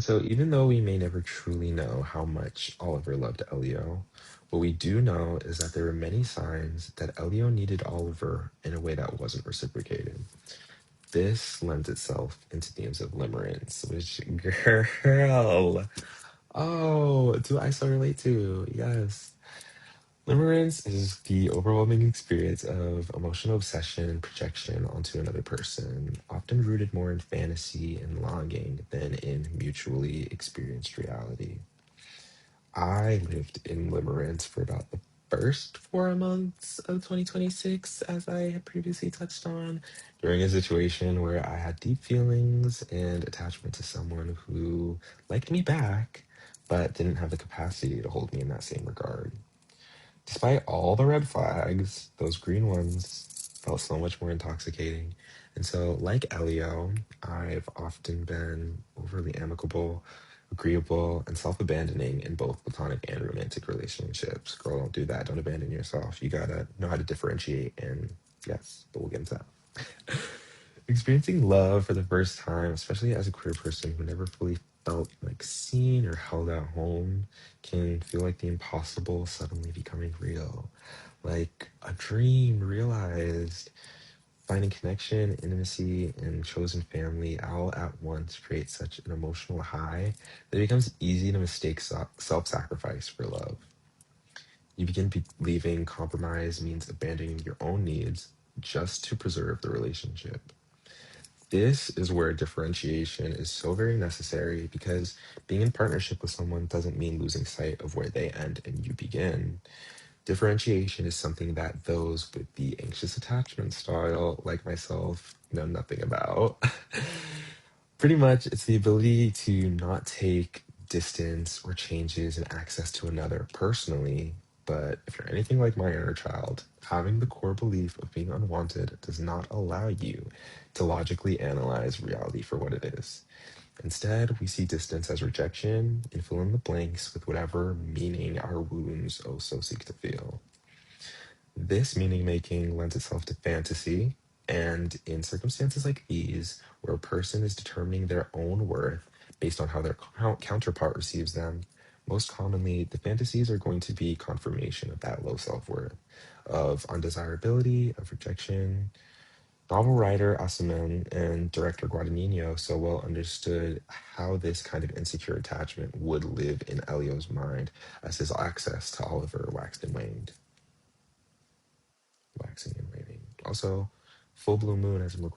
So even though we may never truly know how much Oliver loved Elio, what we do know is that there were many signs that Elio needed Oliver in a way that wasn't reciprocated. This lends itself into themes of limerence, which, girl, oh, do I so relate to? Yes. Limerence is the overwhelming experience of emotional obsession and projection onto another person, often rooted more in fantasy and longing than in mutually experienced reality. I lived in Limerence for about the first 4 months of 2026, as I had previously touched on, during a situation where I had deep feelings and attachment to someone who liked me back, but didn't have the capacity to hold me in that same regard. Despite all the red flags, those green ones felt so much more intoxicating. And so, like Elio, I've often been overly amicable, agreeable, and self abandoning in both platonic and romantic relationships. Girl, don't do that. Don't abandon yourself. You gotta know how to differentiate. And yes, but we'll get into that. Experiencing love for the first time, especially as a queer person who never fully felt like seen or held at home, can feel like the impossible suddenly becoming real. Like a dream realized. Finding connection, intimacy, and chosen family all at once creates such an emotional high that it becomes easy to mistake self sacrifice for love. You begin believing compromise means abandoning your own needs just to preserve the relationship. This is where differentiation is so very necessary because being in partnership with someone doesn't mean losing sight of where they end and you begin. Differentiation is something that those with the anxious attachment style, like myself, know nothing about. Pretty much, it's the ability to not take distance or changes and access to another personally. But if you're anything like my inner child, having the core belief of being unwanted does not allow you to logically analyze reality for what it is. Instead, we see distance as rejection and fill in the blanks with whatever meaning our wounds oh so seek to feel. This meaning making lends itself to fantasy, and in circumstances like these, where a person is determining their own worth based on how their counterpart receives them, most commonly the fantasies are going to be confirmation of that low self worth, of undesirability, of rejection. Novel writer Asimov and director Guadagnino so well understood how this kind of insecure attachment would live in Elio's mind as his access to Oliver waxed and waned, waxing and waning. Also, full blue moon as I'm recording.